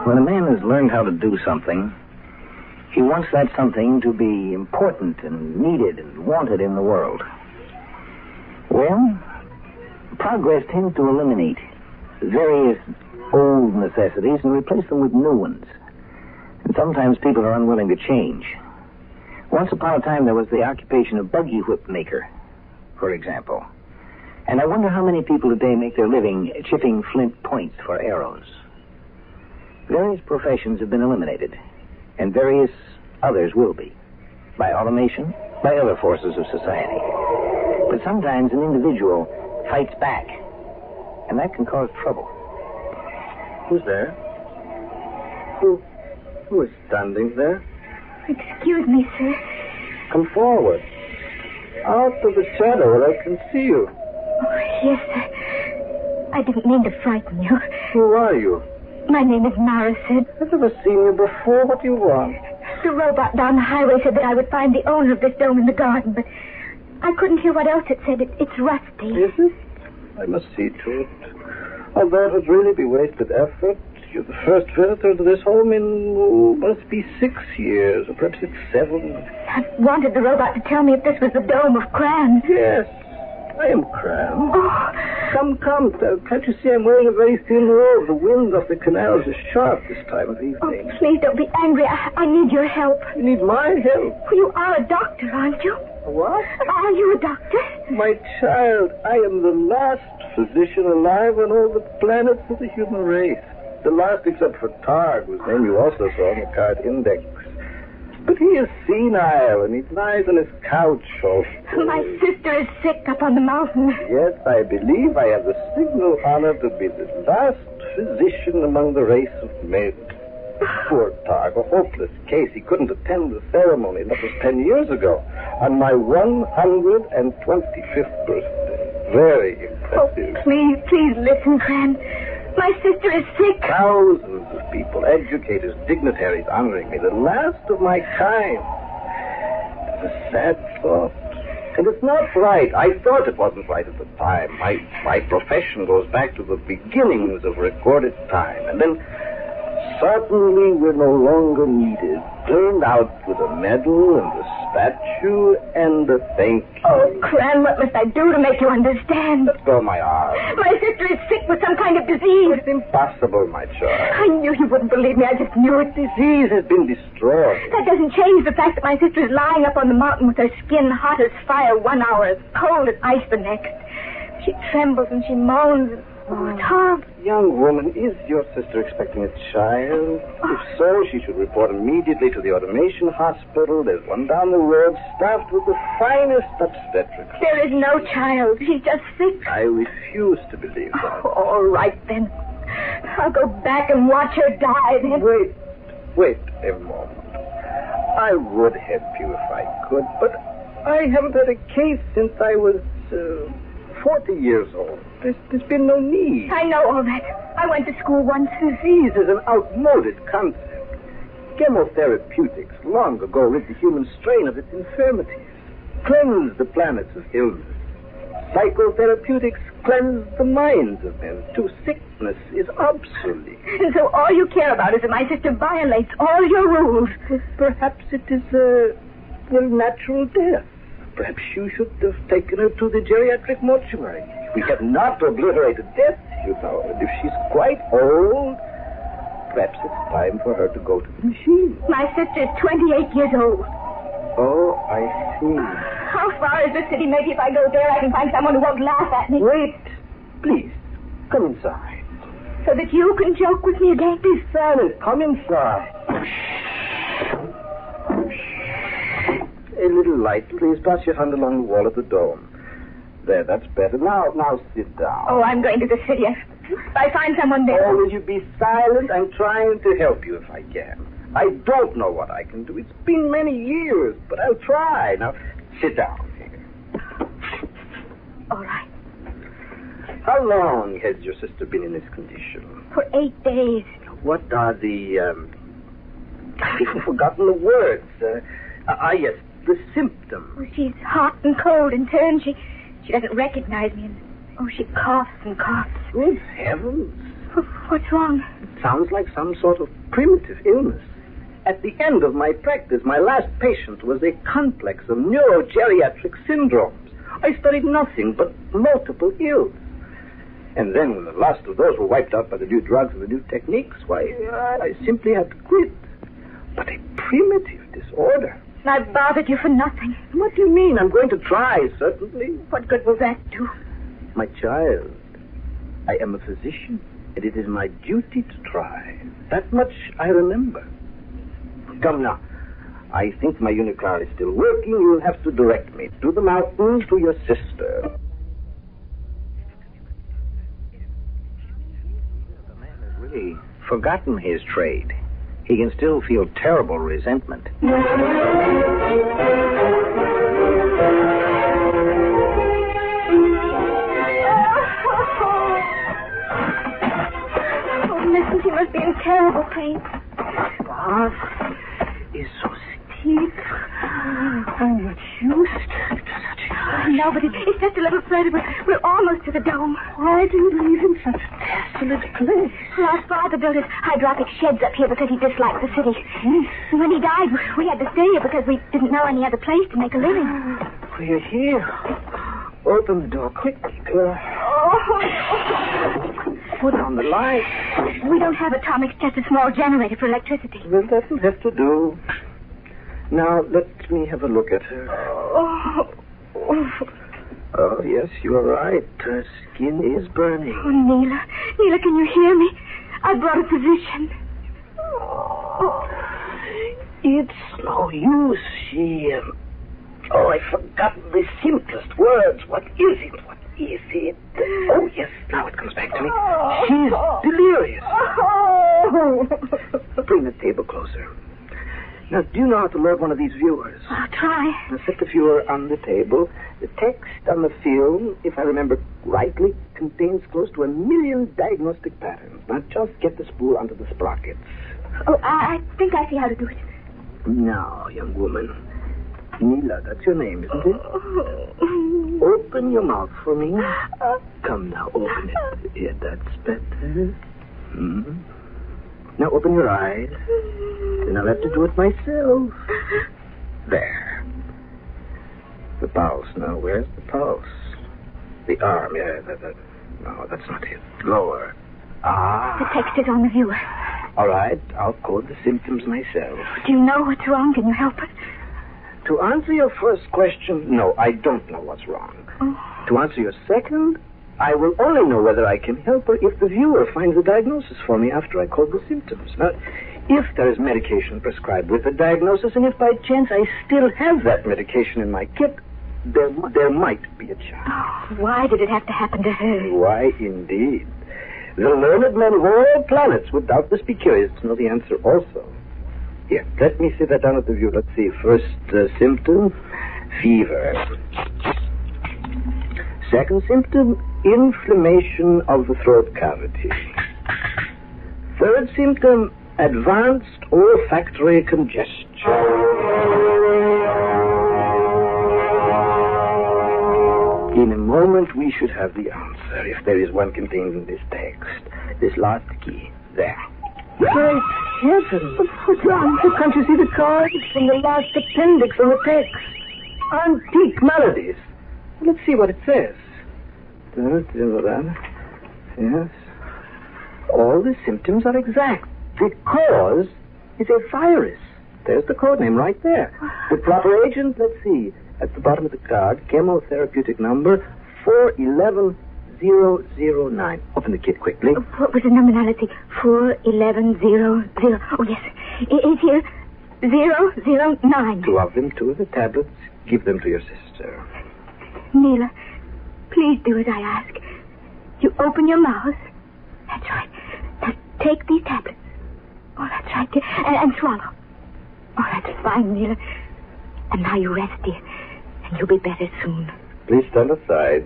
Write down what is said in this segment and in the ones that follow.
When a man has learned how to do something, he wants that something to be important and needed and wanted in the world. Well, progress tends to eliminate various old necessities and replace them with new ones. And sometimes people are unwilling to change. Once upon a time, there was the occupation of buggy whip maker, for example. And I wonder how many people today make their living chipping flint points for arrows. Various professions have been eliminated, and various others will be, by automation, by other forces of society. But sometimes an individual fights back, and that can cause trouble. Who's there? Who is standing there? Excuse me, sir. Come forward. Out of the shadow where I can see you. Oh, yes, sir. I didn't mean to frighten you. Who are you? My name is Marison. I've never seen you before. What do you want? The robot down the highway said that I would find the owner of this dome in the garden, but I couldn't hear what else it said. It's rusty. Is it? I must see to it. Although it would really be wasted effort. You're the first visitor to this home in, must be 6 years, or perhaps it's 7. I wanted the robot to tell me if this was the dome of Cran. Yes, I am Cran. Oh. Come. Can't you see I'm wearing a very thin robe? The wind off the canals is sharp this time of evening. Oh, please don't be angry. I need your help. You need my help? Well, you are a doctor, aren't you? What? Are you a doctor? My child, I am the last physician alive on all the planets of the human race. The last except for Targ, whose name you also saw on the card index. But he is senile, and he lies on his couch all day. My sister is sick up on the mountain. Yes, I believe I have the signal honor to be the last physician among the race of men. Poor Targ, a hopeless case. He couldn't attend the ceremony. That was 10 years ago, on my 125th birthday. Very impressive. Oh, please listen, Cran. My sister is sick. Thousands of people, educators, dignitaries honoring me, the last of my kind. It's a sad thought. And it's not right. I thought it wasn't right at the time. My profession goes back to the beginnings of recorded time. And then suddenly we're no longer needed. Turned out with a medal and a statue and a thank you. Oh, Cran, what must I do to make you understand? Let go of my arm. My sister is sick with some kind of disease. It's impossible, my child. I knew you wouldn't believe me. I just knew it. Disease has been destroyed. That doesn't change the fact that my sister is lying up on the mountain with her skin hot as fire 1 hour, as cold as ice the next. She trembles and she moans. Oh, it's horrible. Young woman, is your sister expecting a child? If so, she should report immediately to the automation hospital. There's one down the road, staffed with the finest obstetrics. There is no child. She's just sick. I refuse to believe that. Oh, all right, then. I'll go back and watch her die, then. Wait a moment. I would help you if I could, but I haven't had a case since I was 40 years old. There's been no need. I know all that. I went to school once. Disease is an outmoded concept. Chemotherapeutics long ago rid the human strain of its infirmities, cleansed the planets of illness. Psychotherapeutics cleanse the minds of men. To sickness is obsolete. And so all you care about is that my sister violates all your rules. Well, perhaps it is a natural death. Perhaps you should have taken her to the geriatric mortuary. We have not obliterated death, you know. And if she's quite old, perhaps it's time for her to go to the machine. My sister is 28 years old. Oh, I see. How far is the city? Maybe if I go there, I can find someone who won't laugh at me. Wait. Please, come inside. So that you can joke with me again? Be silent. Come inside. A little light, please. Pass your hand along the wall of the dome. There, that's better. Now sit down. Oh, I'm going to the city. If I find someone there... Oh, will you be silent? I'm trying to help you if I can. I don't know what I can do. It's been many years, but I'll try. Now, sit down here. All right. How long has your sister been in this condition? For 8 days. What are the, I've even forgotten the words. Yes, the symptoms. Oh, she's hot and cold and turns. She doesn't recognize me. And, she coughs and coughs. Good heavens. What's wrong? It sounds like some sort of primitive illness. At the end of my practice, my last patient was a complex of neurogeriatric syndromes. I studied nothing but multiple ills. And then when the last of those were wiped out by the new drugs and the new techniques, why, I simply had to quit. But a primitive disorder. I bothered you for nothing. What do you mean? I'm going to try, certainly. What good will that do? My child, I am a physician, and it is my duty to try. That much I remember. Come now. I think my unicar is still working. You'll have to direct me to the mountains, to your sister. The man has really forgotten his trade. He can still feel terrible resentment. Listen, he must be in terrible pain. Path is so steep. I'm not used to such a... No, but it's just a little further. We're almost to the dome. Why do you live in such a desolate place? Well, our father built his hydraulic sheds up here because he disliked the city. And when he died, we had to stay here because we didn't know any other place to make a living. We're here. Open the door quickly, girl. Put on the light. We don't have atomics, just a small generator for electricity. Well, that'll have to do. Now, let me have a look at her. Oh, yes, you are right. Her skin is burning. Oh, Neela. Neela, can you hear me? I brought a physician. It's no use. I've forgotten the simplest words. What is it? What is it? Oh, yes, now it comes back to me. She's delirious. Bring the table closer. Now, do you know how to load one of these viewers? I'll try. Now, set the viewer on the table. The text on the film, if I remember rightly, contains close to 1 million diagnostic patterns. Now, just get the spool onto the sprockets. Oh, I think I see how to do it. Now, young woman. Neela, that's your name, isn't it? Open your mouth for me. Come now, open it. Yeah, that's better. Mm-hmm. Now open your eyes. Then I'll have to do it myself. There. The pulse. Now, where's the pulse? The arm. Yeah, no, that's not it. Lower. The text is on the viewer. All right, I'll code the symptoms myself. Do you know what's wrong? Can you help us? To answer your first question, no, I don't know what's wrong. Oh. To answer your second, I will only know whether I can help her if the viewer finds a diagnosis for me after I code the symptoms. Now, if there is medication prescribed with the diagnosis, and if by chance I still have that medication in my kit, there might be a chance. Oh, why did it have to happen to her? Why, indeed. The learned men of all planets would doubtless be curious to know the answer also. Here, let me sit that down at the view. Let's see. First symptom, fever. Second symptom, inflammation of the throat cavity. Third symptom, advanced olfactory congestion. In a moment, we should have the answer, if there is one contained in this text. This last key. There. Great heavens! What's wrong? Can't you see the card? It's from the last appendix on the text. Antique maladies. Let's see what it says. Yes. All the symptoms are exact. The cause is a virus. There's the code name right there. The proper agent, let's see. At the bottom of the card, chemotherapeutic number 411009. Open the kit quickly. What was the nominality? 4110. Oh, yes. It's here. 009. Two of them, two of the tablets. Give them to your sister. Neela, please do as I ask. You open your mouth. That's right. Now take these tablets. Oh, that's right, dear. And swallow. Oh, that's fine, Neela. And now you rest, dear. And you'll be better soon. Please stand aside.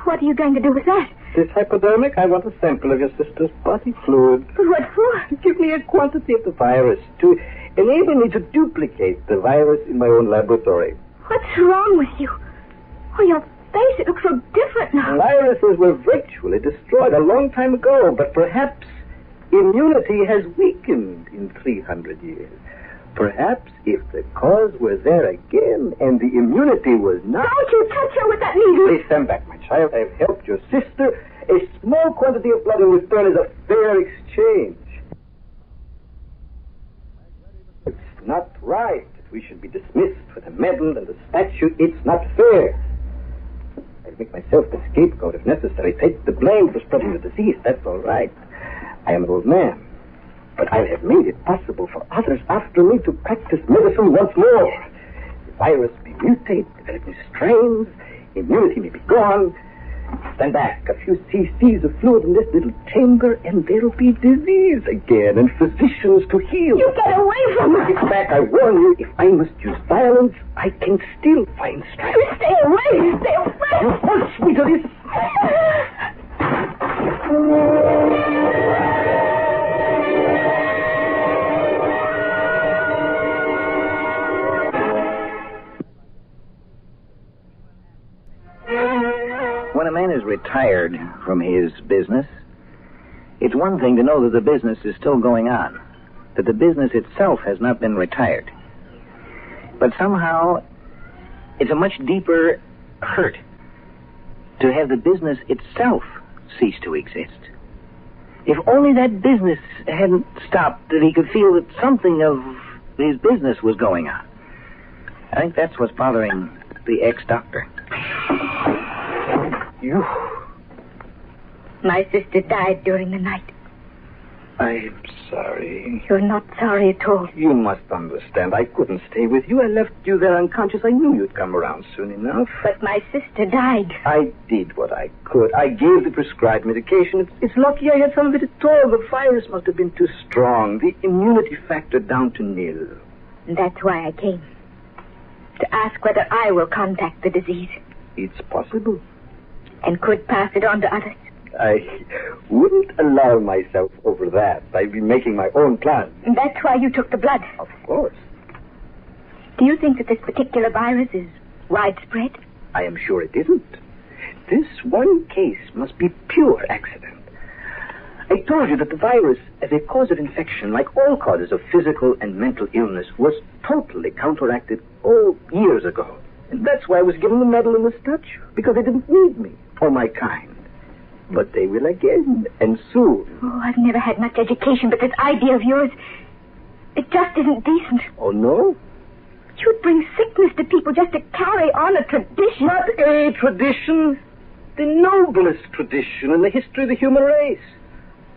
What are you going to do with that? This hypodermic, I want a sample of your sister's body fluid. What for? Give me a quantity of the virus to enable me to duplicate the virus in my own laboratory. What's wrong with you? Oh, face. It looks so different now. Viruses were virtually destroyed a long time ago, but perhaps immunity has weakened in 300 years. Perhaps if the cause were there again and the immunity was not... Don't you touch her with that needle. Please stand back, my child. I have helped your sister. A small quantity of blood in return is a fair exchange. It's not right that we should be dismissed with a medal and a statue. It's not fair. I'll make myself the scapegoat if necessary. Take the blame for spreading the disease. That's all right. I am an old man. But I have made it possible for others after me to practice medicine once more. The virus may mutate, develop new strains, immunity may be gone. Stand back, a few cc's of fluid in this little chamber, and there'll be disease again, and physicians to heal. You get away from her. Get back, I warn you. If I must use violence, I can still find strength. Stay away. Stay away. You force me to this. When a man is retired from his business, it's one thing to know that the business is still going on, that the business itself has not been retired. But somehow, it's a much deeper hurt to have the business itself cease to exist. If only that business hadn't stopped, that he could feel that something of his business was going on. I think that's what's bothering the ex-doctor. You... My sister died during the night. I'm sorry. You're not sorry at all. You must understand. I couldn't stay with you. I left you there unconscious. I knew you'd come around soon enough. But my sister died. I did what I could. I gave the prescribed medication. It's lucky I had some of it at all. The virus must have been too strong. The immunity factor down to nil. And that's why I came. To ask whether I will contact the disease. It's possible. And could pass it on to others. I wouldn't allow myself over that. I'd be making my own plans. And that's why you took the blood. Of course. Do you think that this particular virus is widespread? I am sure it isn't. This one case must be pure accident. I told you that the virus, as a cause of infection, like all causes of physical and mental illness, was totally counteracted years ago. And that's why I was given the medal and the statue, because they didn't need me or my kind. But they will again, and soon. Oh, I've never had much education, but this idea of yours, it just isn't decent. Oh, no? You'd bring sickness to people just to carry on a tradition. Not a tradition. The noblest tradition in the history of the human race.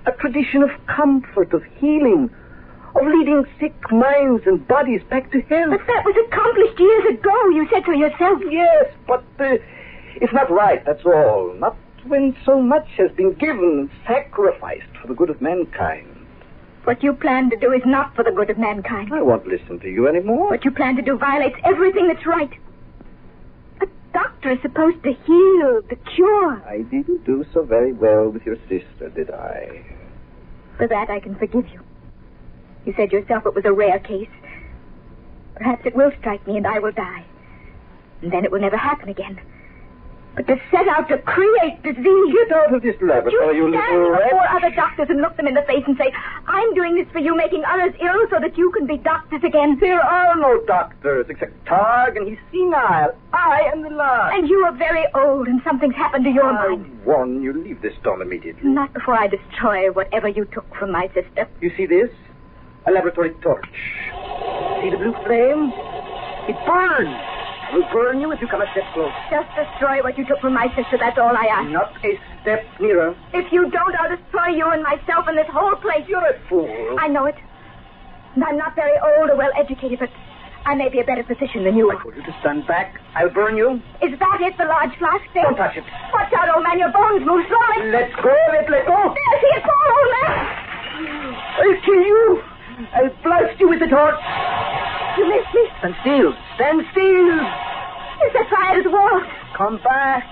A tradition of comfort, of healing, of leading sick minds and bodies back to health. But that was accomplished years ago, you said so yourself. Yes, but it's not right, that's all. Not when so much has been given and sacrificed for the good of mankind. What you plan to do is not for the good of mankind. I won't listen to you anymore. What you plan to do violates everything that's right. A doctor is supposed to heal, to cure. I didn't do so very well with your sister, did I? For that, I can forgive you. You said yourself it was a rare case. Perhaps it will strike me and I will die. And then it will never happen again. But to set out to create disease... Get out of this laboratory, you stand little rat. before other doctors and look them in the face and say, I'm doing this for you, making others ill so that you can be doctors again. There are no doctors except Targ, and he's senile. I am the last. And you are very old and something's happened to your mind. I warn you, leave this stone immediately. Not before I destroy whatever you took from my sister. You see this? A laboratory torch. See the blue flame? It burns. It will burn you if you come a step close. Just destroy what you took from my sister, that's all I ask. Not a step nearer. If you don't, I'll destroy you and myself and this whole place. You're a fool. I know it. And I'm not very old or well educated, but I may be a better physician than you I are. told you to stand back. I'll burn you. Is that it, the large flask thing? Don't touch it. Watch out, old man, your bones move slowly. Let go of it, let go. There, see it fall, old man. I'll kill you. I'll blast you with the torch. You missed me. Stand still. Stand still. You set fire to the wall. Come back.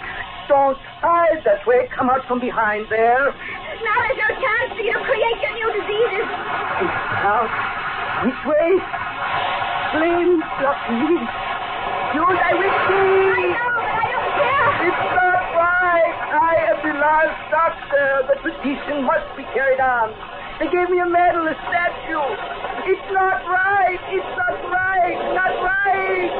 Don't hide that way. Come out from behind there. Now there's no chance for you to create your new diseases. Out. Which way? Flame, block me. You die with me. I know, but I don't It's not right. I am the last doctor. The tradition must be carried on. They gave me a medal, a statue. It's not right. It's not right. Not right.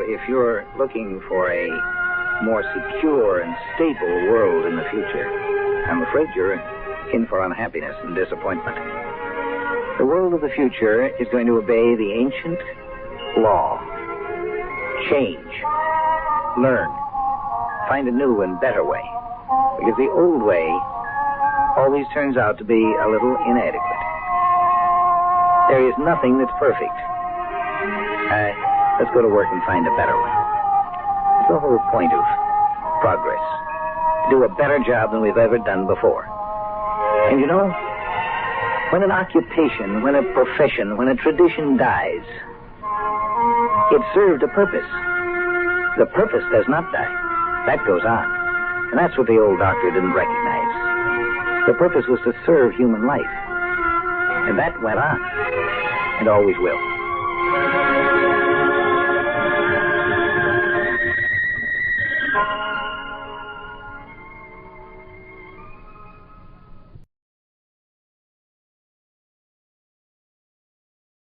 If you're looking for a more secure and stable world in the future, I'm afraid you're in for unhappiness and disappointment. The world of the future is going to obey the ancient law. Change. Learn. Find a new and better way. Because the old way always turns out to be a little inadequate. There is nothing that's perfect. Let's go to work and find a better one. It's the whole point of progress. To do a better job than we've ever done before. And you know, when an occupation, when a profession, when a tradition dies, it served a purpose. The purpose does not die. That goes on. And that's what the old doctor didn't recognize. The purpose was to serve human life. And that went on. And always will.